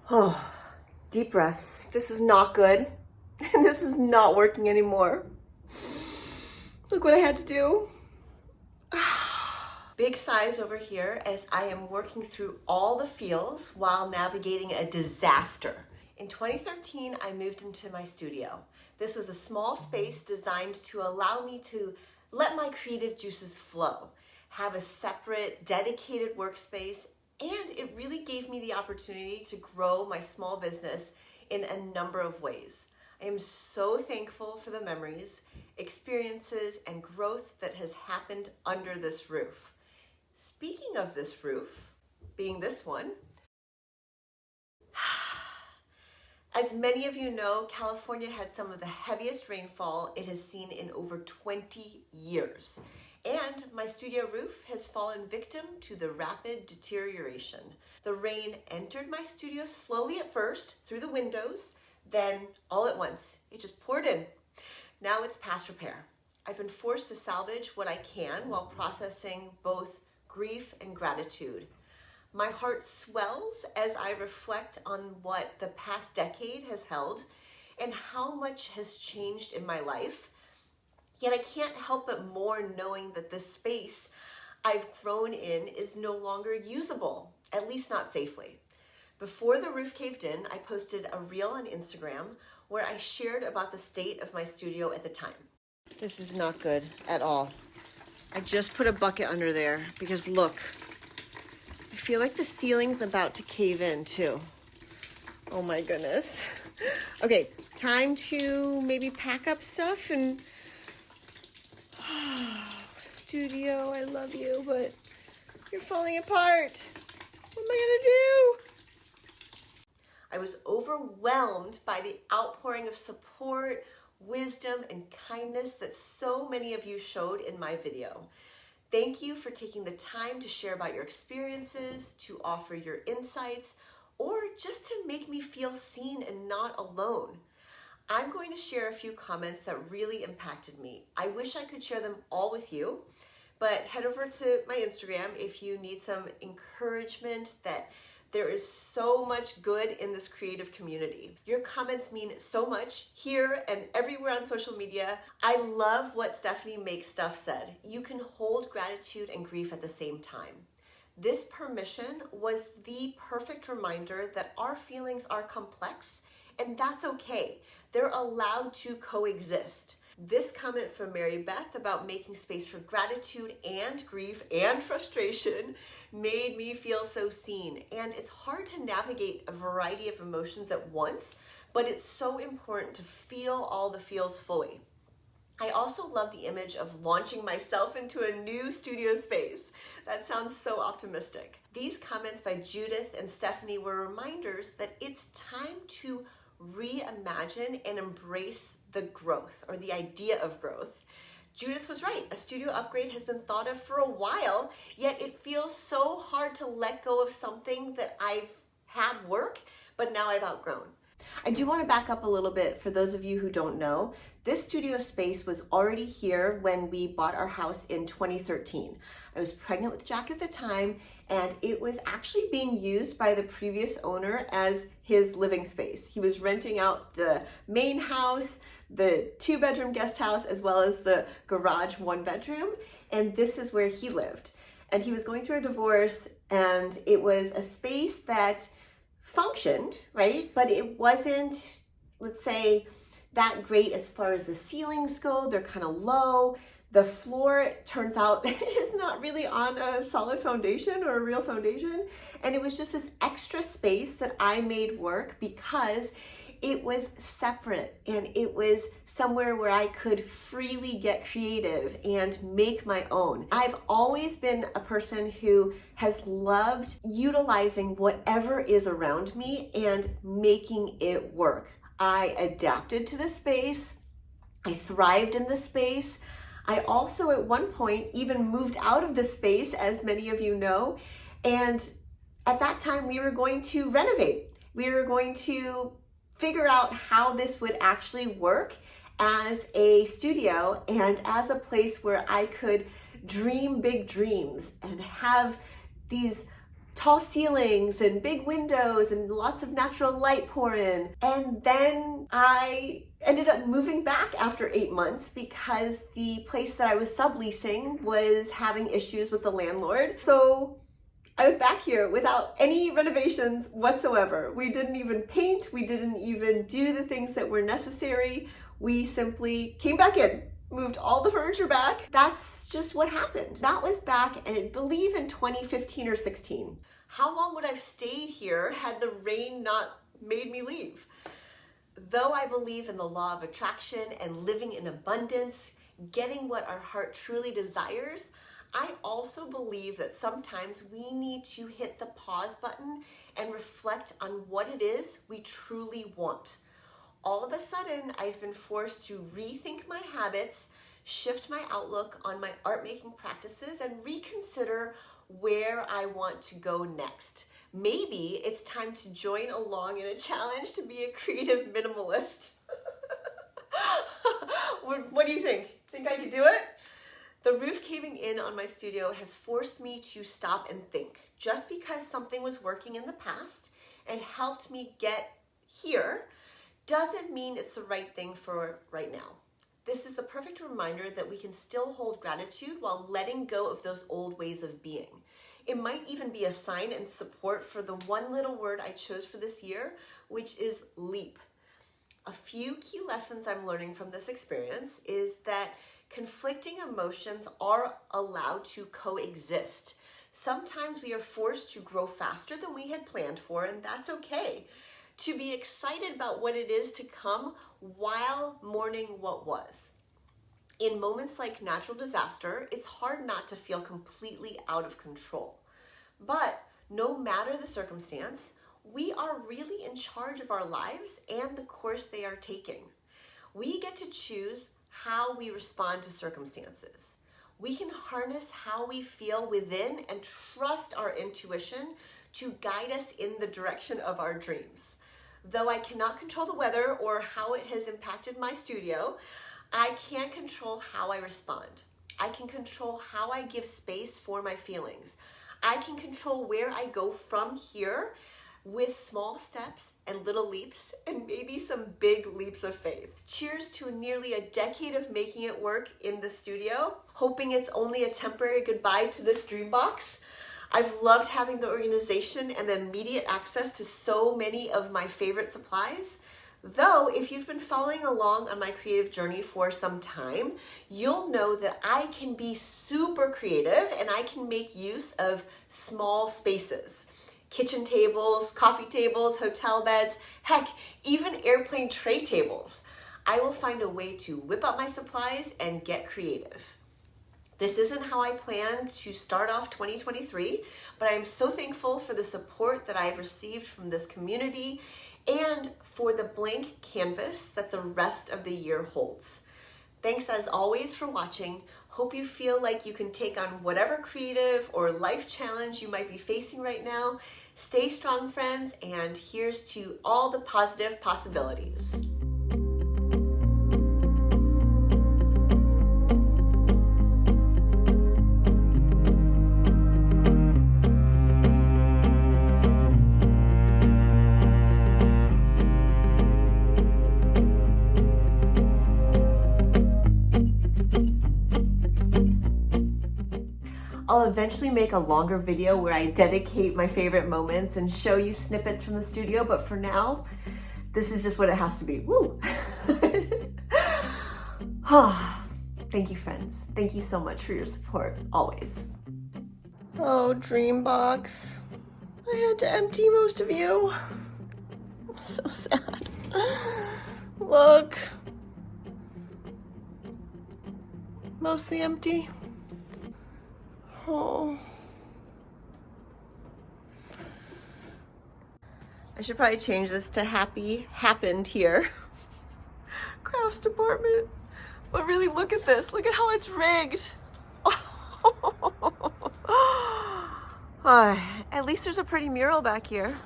Oh, deep breaths. This is not good. And this is not working anymore. Look what I had to do. Big sighs over here as I am working through all the feels while navigating a disaster. In 2013, I moved into my studio. This was a small space designed to allow me to let my creative juices flow, have a separate, dedicated workspace, and it really gave me the opportunity to grow my small business in a number of ways. I am so thankful for the memories, experiences, and growth that has happened under this roof. Speaking of this roof, being this one, as many of you know, California had some of the heaviest rainfall it has seen in over 20 years. And my studio roof has fallen victim to the rapid deterioration. The rain entered my studio slowly at first through the windows, then all at once, it just poured in. Now it's past repair. I've been forced to salvage what I can while processing both grief and gratitude. My heart swells as I reflect on what the past decade has held and how much has changed in my life. Yet I can't help but mourn knowing that the space I've grown in is no longer usable, at least not safely. Before the roof caved in, I posted a reel on Instagram where I shared about the state of my studio at the time. This is not good at all. I just put a bucket under there because look, I feel like the ceiling's about to cave in too. Oh my goodness. Okay, time to maybe pack up stuff and studio, I love you, but you're falling apart. What am I gonna do? I was overwhelmed by the outpouring of support, wisdom, and kindness that so many of you showed in my video. Thank you for taking the time to share about your experiences, to offer your insights, or just to make me feel seen and not alone. I'm going to share a few comments that really impacted me. I wish I could share them all with you, but head over to my Instagram if you need some encouragement that there is so much good in this creative community. Your comments mean so much here and everywhere on social media. I love what Stephanie Makes Stuff said. You can hold gratitude and grief at the same time. This permission was the perfect reminder that our feelings are complex, and that's okay. They're allowed to coexist. This comment from Mary Beth about making space for gratitude and grief and frustration made me feel so seen. And it's hard to navigate a variety of emotions at once, but it's so important to feel all the feels fully. I also love the image of launching myself into a new studio space. That sounds so optimistic. These comments by Judith and Stephanie were reminders that it's time to reimagine and embrace the growth or the idea of growth. Judith was right. A studio upgrade has been thought of for a while, yet it feels so hard to let go of something that I've had work, but now I've outgrown. I do want to back up a little bit for those of you who don't know. This studio space was already here when we bought our house in 2013. I was pregnant with Jack at the time, and it was actually being used by the previous owner as his living space. He was renting out the main house, the 2-bedroom guest house, as well as the garage 1-bedroom, and this is where he lived. And he was going through a divorce, and it was a space that functioned, right? But it wasn't, let's say, that great as far as the ceilings go. They're kind of low. The floor, it turns out, is not really on a solid foundation or a real foundation. And it was just this extra space that I made work because it was separate and it was somewhere where I could freely get creative and make my own. I've always been a person who has loved utilizing whatever is around me and making it work. I adapted to the space. I thrived in the space. I also at one point even moved out of the space, as many of you know, and at that time we were going to renovate. We were going to figure out how this would actually work as a studio and as a place where I could dream big dreams and have these tall ceilings and big windows and lots of natural light pour in. And then I ended up moving back after 8 months because the place that I was subleasing was having issues with the landlord. So I was back here without any renovations whatsoever. We didn't even paint, we didn't even do the things that were necessary. We simply came back in, moved all the furniture back. That's just what happened. That was back, I believe, in 2015 or 16. How long would I have stayed here had the rain not made me leave? Though I believe in the law of attraction and living in abundance, getting what our heart truly desires, I also believe that sometimes we need to hit the pause button and reflect on what it is we truly want. All of a sudden, I've been forced to rethink my habits, shift my outlook on my art making practices, and reconsider where I want to go next. Maybe it's time to join along in a challenge to be a creative minimalist. What do you think? Think I could do it? The roof caving in on my studio has forced me to stop and think. Just because something was working in the past and helped me get here doesn't mean it's the right thing for right now. This is the perfect reminder that we can still hold gratitude while letting go of those old ways of being. It might even be a sign and support for the one little word I chose for this year, which is leap. A few key lessons I'm learning from this experience is that conflicting emotions are allowed to coexist. Sometimes we are forced to grow faster than we had planned for, and that's okay. To be excited about what it is to come while mourning what was. In moments like natural disaster, it's hard not to feel completely out of control. But no matter the circumstance, we are really in charge of our lives and the course they are taking. We get to choose how we respond to circumstances. We can harness how we feel within and trust our intuition to guide us in the direction of our dreams. Though I cannot control the weather or how it has impacted my studio, I can control how I respond. I can control how I give space for my feelings. I can control where I go from here with small steps and little leaps and maybe some big leaps of faith. Cheers to nearly a decade of making it work in the studio, hoping it's only a temporary goodbye to this dream box. I've loved having the organization and the immediate access to so many of my favorite supplies. Though, if you've been following along on my creative journey for some time, you'll know that I can be super creative and I can make use of small spaces. Kitchen tables, coffee tables, hotel beds, heck, even airplane tray tables. I will find a way to whip up my supplies and get creative. This isn't how I planned to start off 2023, but I am so thankful for the support that I've received from this community and for the blank canvas that the rest of the year holds. Thanks as always for watching. Hope you feel like you can take on whatever creative or life challenge you might be facing right now. Stay strong, friends, and here's to all the positive possibilities. I'll eventually make a longer video where I dedicate my favorite moments and show you snippets from the studio, but for now, this is just what it has to be. Woo! Thank you, friends. Thank you so much for your support, always. Oh, Dreambox. I had to empty most of you. I'm so sad. Look. Mostly empty. Oh. I should probably change this to happy happened here. Crafts department. But really, look at this. Look at how it's rigged. At least there's a pretty mural back here.